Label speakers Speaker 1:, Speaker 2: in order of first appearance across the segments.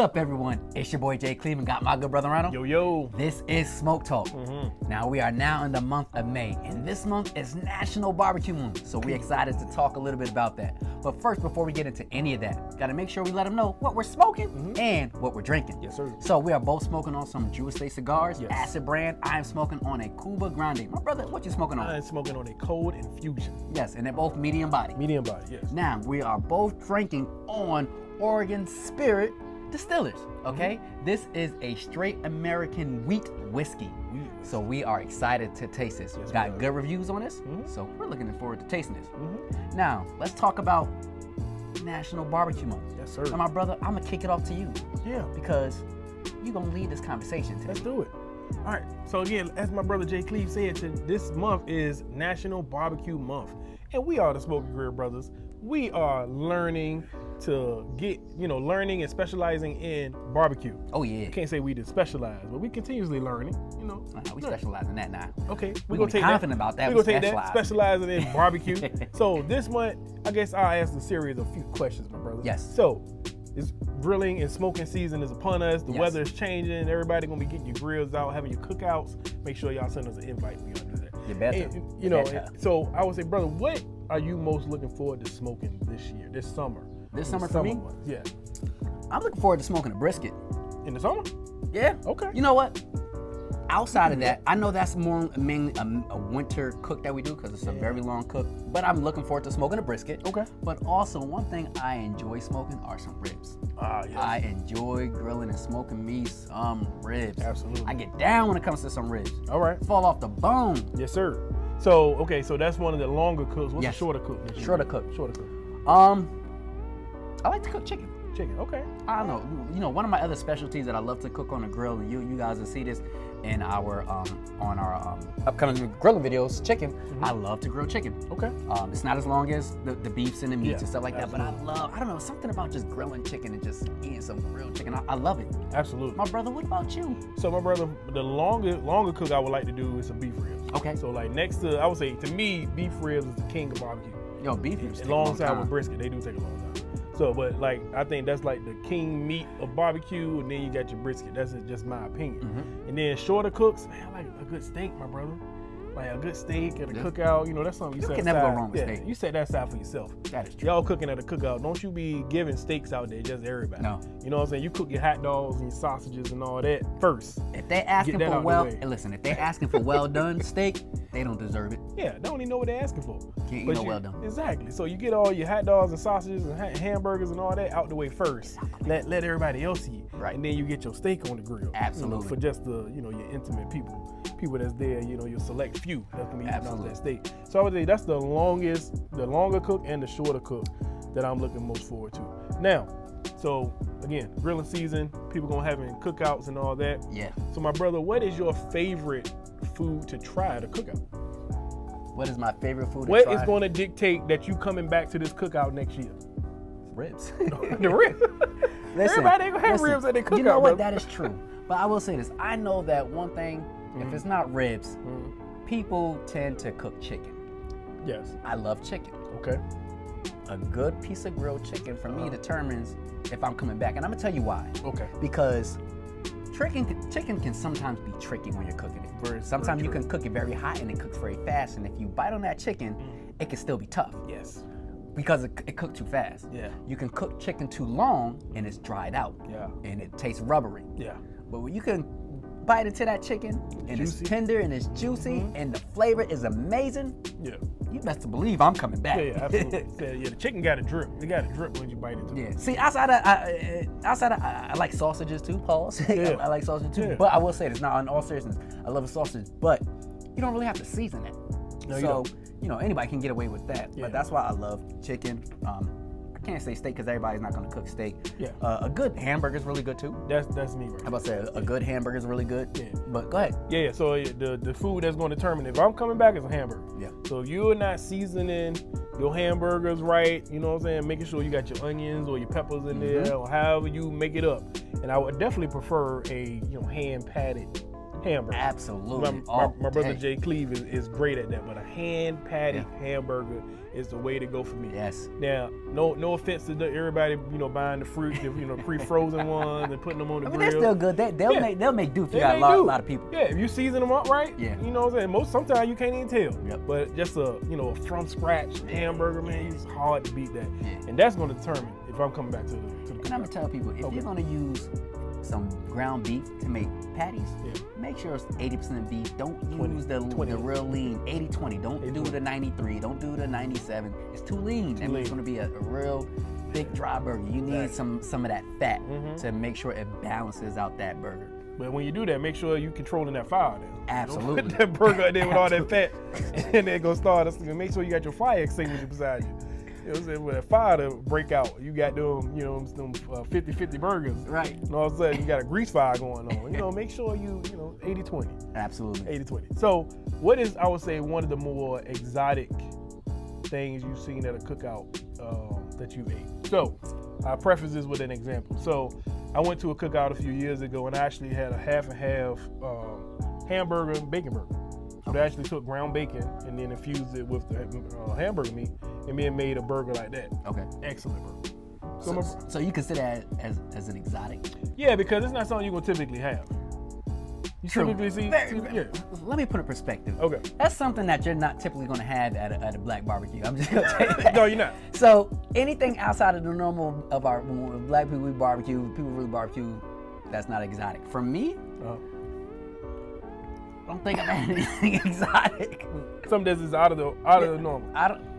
Speaker 1: up, everyone? It's your boy Jay Cleveland. Got my good brother Ronald.
Speaker 2: Yo, yo.
Speaker 1: This is Smoke Talk. Now we are now in the month of May, and this month is National Barbecue Month. So we're excited to talk a little bit about that. But first, before we get into any of that, gotta make sure we let them know what we're smoking and what we're drinking.
Speaker 2: Yes, sir.
Speaker 1: So we are both smoking on some Jewish State cigars,
Speaker 2: Yes.
Speaker 1: Acid brand. I am smoking on a Cuba Grande. My brother, what you smoking on?
Speaker 2: I'm smoking on a cold infusion.
Speaker 1: Yes, and they're both medium body.
Speaker 2: Medium body, yes.
Speaker 1: Now, we are both drinking on Oregon Spirit Distillers, okay? This is a straight American wheat whiskey. So we are excited to taste this.
Speaker 2: Yes,
Speaker 1: Got
Speaker 2: we are.
Speaker 1: good reviews on this, so we're looking forward to tasting this. Now, let's talk about National Barbecue Month.
Speaker 2: Yes, sir.
Speaker 1: Now, my brother, I'm gonna kick it off to you
Speaker 2: Yeah,
Speaker 1: because you're gonna lead this conversation today.
Speaker 2: let's do it. All right, so again, as my brother Jay Cleve said, this month is National Barbecue Month. And we are the Smoking Grill Brothers. We are learning to learning and specializing in barbecue.
Speaker 1: Oh yeah.
Speaker 2: I can't say we just specialize, but we continuously learning,
Speaker 1: We specialize in that now.
Speaker 2: Okay,
Speaker 1: We're
Speaker 2: gonna take
Speaker 1: confident
Speaker 2: that.
Speaker 1: about that.
Speaker 2: We're
Speaker 1: We
Speaker 2: gonna take that,
Speaker 1: specialize.
Speaker 2: specializing in barbecue. So this month, I guess I'll ask a series of few questions, my brother.
Speaker 1: Yes.
Speaker 2: So, it's grilling and smoking season is upon us. The
Speaker 1: Yes.
Speaker 2: weather is changing. Everybody gonna be getting your grills out, having your cookouts. Make sure y'all send us an invite. We gonna do that.
Speaker 1: You better.
Speaker 2: And,
Speaker 1: You better.
Speaker 2: and so I would say, brother, what are you most looking forward to smoking this year, this summer?
Speaker 1: This summer for me?
Speaker 2: months? Yeah.
Speaker 1: I'm looking forward to smoking a brisket.
Speaker 2: In the summer?
Speaker 1: Yeah.
Speaker 2: Okay.
Speaker 1: You know what? Outside of that, I know that's more mainly a winter cook that we do because it's a very long cook. But I'm looking forward to smoking a brisket.
Speaker 2: Okay.
Speaker 1: But also, one thing I enjoy smoking are some ribs.
Speaker 2: Ah, yes.
Speaker 1: I enjoy grilling and smoking me some ribs.
Speaker 2: Absolutely.
Speaker 1: I get down when it comes to some ribs.
Speaker 2: All right.
Speaker 1: Fall off the bone.
Speaker 2: Yes, sir. So, okay, so that's one of the longer cooks. What's
Speaker 1: Yes.
Speaker 2: the shorter cook? this year?
Speaker 1: Shorter cook.
Speaker 2: Shorter cook.
Speaker 1: I like to cook chicken.
Speaker 2: Chicken. Okay.
Speaker 1: I don't know. You know, one of my other specialties that I love to cook on the grill, and you guys will see this in our on our upcoming grilling videos. Chicken. I love to grill chicken.
Speaker 2: Okay.
Speaker 1: It's not as long as the beefs and the meats
Speaker 2: Yeah,
Speaker 1: and stuff like that, but
Speaker 2: absolutely.
Speaker 1: I don't know, something about just grilling chicken and just eating some grilled chicken. I love it.
Speaker 2: Absolutely.
Speaker 1: My brother, what about you?
Speaker 2: So my brother, the longer cook I would like to do is some beef ribs.
Speaker 1: Okay.
Speaker 2: So like next to, I would say to me, beef ribs is the king of barbecue.
Speaker 1: Yo, beef ribs take a
Speaker 2: Alongside
Speaker 1: long time.
Speaker 2: with brisket, they do take a long time. So, but like I think that's like the king meat of barbecue, and then you got your brisket. That's just my opinion. And then shorter cooks, man, I like a good steak, my brother. Like a good steak at a cookout, that's something you set
Speaker 1: can
Speaker 2: aside.
Speaker 1: never go wrong with
Speaker 2: Yeah,
Speaker 1: steak.
Speaker 2: you set that aside for yourself.
Speaker 1: That is true.
Speaker 2: Y'all cooking at a cookout, don't you be giving steaks out there just to everybody.
Speaker 1: No.
Speaker 2: You know what I'm saying? You cook your hot dogs and your sausages and all that first.
Speaker 1: If they asking
Speaker 2: Get that
Speaker 1: for
Speaker 2: out the
Speaker 1: well,
Speaker 2: way.
Speaker 1: and listen, if they asking for well done steak, they don't deserve it.
Speaker 2: Yeah, they don't even know what they're asking for.
Speaker 1: Can't eat
Speaker 2: But
Speaker 1: no well done.
Speaker 2: Exactly. So you get all your hot dogs and sausages and hamburgers and all that out the way first. Let everybody else eat.
Speaker 1: Right.
Speaker 2: And then you get your steak on the grill.
Speaker 1: Absolutely.
Speaker 2: For just the your intimate people that's there. Your select few that's gonna be eating out
Speaker 1: Absolutely.
Speaker 2: that steak. So I would say that's the longer cook and the shorter cook that I'm looking most forward to. Now, so again, grilling season, people gonna having cookouts and all that.
Speaker 1: Yeah.
Speaker 2: So my brother, what is your favorite food to try at a cookout?
Speaker 1: What is my favorite food to
Speaker 2: What
Speaker 1: try?
Speaker 2: is going to dictate that you coming back to this cookout next year?
Speaker 1: Ribs.
Speaker 2: The ribs. Everybody ain't gonna have ribs at their cookout.
Speaker 1: You know what?
Speaker 2: brother.
Speaker 1: That is true. But I will say this. I know that one thing, if it's not ribs, people tend to cook chicken.
Speaker 2: Yes.
Speaker 1: I love chicken.
Speaker 2: Okay.
Speaker 1: A good piece of grilled chicken for me determines if I'm coming back. And I'm gonna tell you why.
Speaker 2: Okay.
Speaker 1: Because chicken can sometimes be tricky when you're cooking it. Sometimes you
Speaker 2: true.
Speaker 1: can cook it very hot and it cooks very fast. And if you bite on that chicken, it can still be tough
Speaker 2: Yes.
Speaker 1: because it cooked too fast.
Speaker 2: Yeah.
Speaker 1: You can cook chicken too long and it's dried out.
Speaker 2: Yeah.
Speaker 1: And it tastes rubbery.
Speaker 2: Yeah.
Speaker 1: But when you can bite into that chicken and it's
Speaker 2: Juicy.
Speaker 1: tender and it's juicy and the flavor is amazing,
Speaker 2: Yeah.
Speaker 1: you best to believe I'm coming back.
Speaker 2: Yeah. Absolutely. Yeah. The chicken got to drip. It got to drip when you bite into it.
Speaker 1: Yeah. See, outside of I like sausages too, pause.
Speaker 2: Yeah.
Speaker 1: I like sausage too.
Speaker 2: Yeah.
Speaker 1: But I will say this, now in all seriousness, I love a sausage, but you don't really have to season it.
Speaker 2: No, you
Speaker 1: so,
Speaker 2: don't.
Speaker 1: anybody can get away with that.
Speaker 2: Yeah.
Speaker 1: But that's why I love chicken. I can't say steak because everybody's not gonna cook steak.
Speaker 2: Yeah.
Speaker 1: A good hamburger is really good too.
Speaker 2: That's me right.
Speaker 1: How about say a good hamburger is really good?
Speaker 2: Yeah.
Speaker 1: But go ahead.
Speaker 2: Yeah. So the food that's going to determine if I'm coming back is a hamburger.
Speaker 1: Yeah.
Speaker 2: So if you're not seasoning your hamburgers right, you know what I'm saying, making sure you got your onions or your peppers in there or however you make it up. And I would definitely prefer a hand patted hamburger.
Speaker 1: Absolutely.
Speaker 2: My brother Jay Cleve is great at that, but a hand patty hamburger is the way to go for me.
Speaker 1: Yes.
Speaker 2: Now, no offense to everybody, buying the fruit, pre-frozen ones and putting them on the grill.
Speaker 1: They're still good. They'll make do if you got a lot of people.
Speaker 2: Yeah, if you season them up right,
Speaker 1: yeah.
Speaker 2: You know what I'm saying? Sometimes you can't even tell.
Speaker 1: Yep.
Speaker 2: But just a from scratch hamburger, man, it's hard to beat that.
Speaker 1: Yeah.
Speaker 2: And that's going to determine if I'm coming back to the
Speaker 1: And I'm gonna tell people, if you're gonna use some ground beef to make patties, make sure it's 80% beef. Don't use the real lean 80-20. Don't do the 93. Don't do the 97. It's too lean. That means it's gonna be a real big dry burger. You need some of that fat to make sure it balances out that burger.
Speaker 2: But when you do that, make sure you're controlling that fire then.
Speaker 1: Absolutely.
Speaker 2: Don't put that burger in there with all that fat and then go start. Make sure you got your fire extinguisher beside you. You know what I'm saying? When that fire to break out, you got them 50-50 burgers.
Speaker 1: Right.
Speaker 2: And all of a sudden, you got a grease fire going on. Make sure you 80-20.
Speaker 1: Absolutely.
Speaker 2: 80-20. So, what is, I would say, one of the more exotic things you've seen at a cookout that you ate? So, I'll preface this with an example. So, I went to a cookout a few years ago and I actually had a half and half hamburger and bacon burger. So, they actually took ground bacon and then infused it with the hamburger meat. And then made a burger like that.
Speaker 1: Okay.
Speaker 2: Excellent burger.
Speaker 1: So you consider that as an exotic?
Speaker 2: Yeah, because it's not something you're going to typically have. You typically see?
Speaker 1: Let me put a perspective.
Speaker 2: Okay.
Speaker 1: That's something that you're not typically going to have at a black barbecue. I'm just going to tell you that.
Speaker 2: No, you're not.
Speaker 1: So anything outside of the normal of our when black people, we barbecue, people really barbecue, that's not exotic. For me, I don't think I've had anything exotic.
Speaker 2: Something that's just out of the normal.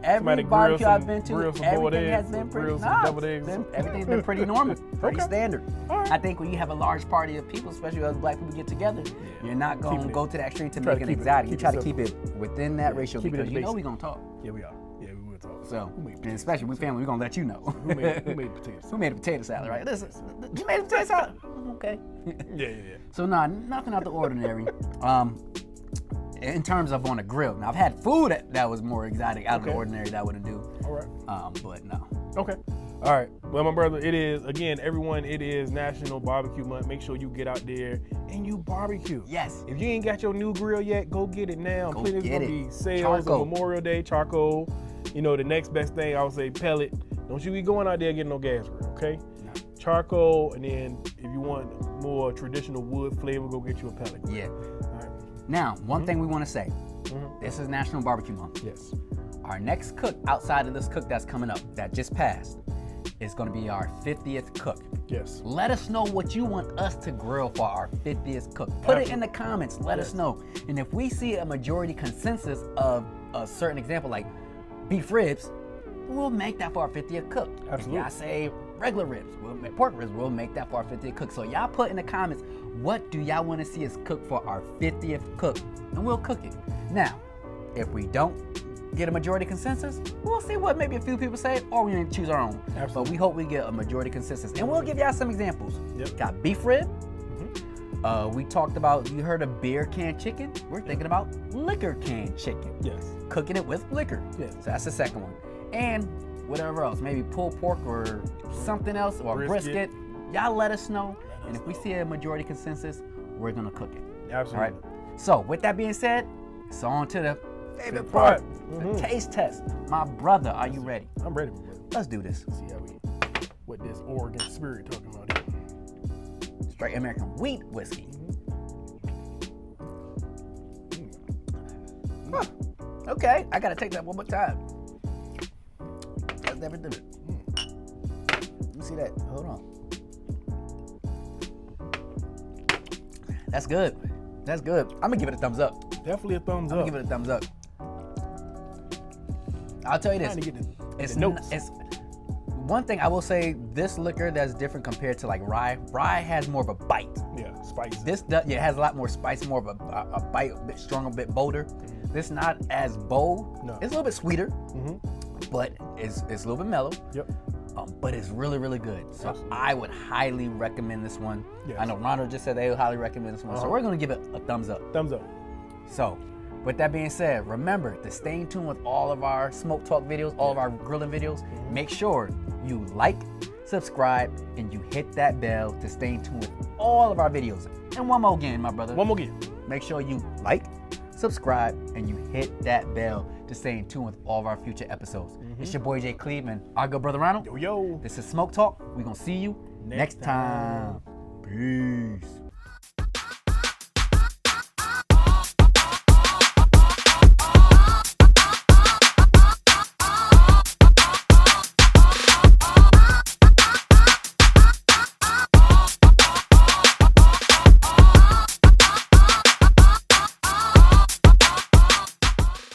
Speaker 1: Every barbecue I've been to, everything has been pretty everything's been pretty normal, pretty standard. Right. I think when you have a large party of people, especially as black people get together, you're not going to go to that extreme to make it exotic. You try to keep it within that ratio because you know we're going to talk.
Speaker 2: Yeah, we are. Yeah, we will talk.
Speaker 1: So, and especially we family, we're going to let you know.
Speaker 2: Who made potato salad?
Speaker 1: Who made a potato salad, right? Listen, you made a potato salad? Okay.
Speaker 2: Yeah.
Speaker 1: So, nothing out the ordinary. In terms of on a grill. Now, I've had food that was more exotic, out of the ordinary that I wouldn't do.
Speaker 2: All right.
Speaker 1: But no.
Speaker 2: Okay. All right. Well, my brother, it is National Barbecue Month. Make sure you get out there and you barbecue.
Speaker 1: Yes.
Speaker 2: If you ain't got your new grill yet, go get it now.
Speaker 1: Go
Speaker 2: There's
Speaker 1: get
Speaker 2: gonna
Speaker 1: it.
Speaker 2: be sales on Memorial Day, charcoal. The next best thing, I would say pellet. Don't you be going out there getting no gas grill, okay? No. Charcoal, and then if you want more traditional wood flavor, go get you a pellet grill.
Speaker 1: Yeah. Now, one thing we want to say, this is National Barbecue Month.
Speaker 2: Yes.
Speaker 1: Our next cook, outside of this cook that's coming up, that just passed, is going to be our 50th cook.
Speaker 2: Yes.
Speaker 1: Let us know what you want us to grill for our 50th cook. Put it in the comments. Let us know. And if we see a majority consensus of a certain example, like beef ribs, we'll make that for our 50th cook.
Speaker 2: Absolutely.
Speaker 1: If y'all say regular ribs, pork ribs, we'll make that for our 50th cook. So y'all put in the comments, what do y'all want to see us cook for our 50th cook? And we'll cook it. Now, if we don't get a majority consensus, we'll see what maybe a few people say, or we choose our own.
Speaker 2: Absolutely.
Speaker 1: But we hope we get a majority consensus. And we'll give y'all some examples.
Speaker 2: Yep.
Speaker 1: Got beef rib. We talked about, you heard of beer canned chicken? We're thinking about liquor canned chicken.
Speaker 2: Yes.
Speaker 1: Cooking it with liquor.
Speaker 2: Yes.
Speaker 1: So that's the second one. And whatever else, maybe pulled pork or something else, or brisket. Y'all let us know. And if we see a majority consensus, we're going to cook it.
Speaker 2: Absolutely.
Speaker 1: All right. So with that being said, it's on to the favorite part, the taste test. My brother, are you ready?
Speaker 2: I'm ready, my brother.
Speaker 1: Let's do this.
Speaker 2: See what this Oregon spirit talking about here.
Speaker 1: Straight American wheat whiskey. Huh. Okay, I gotta take that one more time. Let's never do it. Let me see that. Hold on. That's good. That's good. I'm gonna give it a thumbs up.
Speaker 2: Definitely a thumbs up.
Speaker 1: I'm gonna give it a thumbs up. I'll tell you this. It's one thing I will say. This liquor that's different compared to like rye. Rye has more of a bite.
Speaker 2: Yeah, spicy.
Speaker 1: This it has a lot more spice, more of a bite, a bit stronger, a bit bolder. This not as bold.
Speaker 2: No.
Speaker 1: It's a little bit sweeter, but it's a little bit mellow.
Speaker 2: Yep.
Speaker 1: But it's really, really good. So
Speaker 2: Absolutely.
Speaker 1: I would highly recommend this one.
Speaker 2: Yes.
Speaker 1: I know Ronald just said they would highly recommend this one. So we're gonna give it a thumbs up.
Speaker 2: Thumbs up.
Speaker 1: So with that being said, remember to stay in tune with all of our smoke talk videos, all of our grilling videos. Make sure you like, subscribe, and you hit that bell to stay in tune with all of our videos. And one more again, my brother.
Speaker 2: One more again.
Speaker 1: make sure you like, subscribe, and you hit that bell to stay in tune with all of our future episodes. It's your boy Jay Cleve and our good brother Ronald.
Speaker 2: Yo.
Speaker 1: This is Smoke Talk. We're going to see you next time. Peace.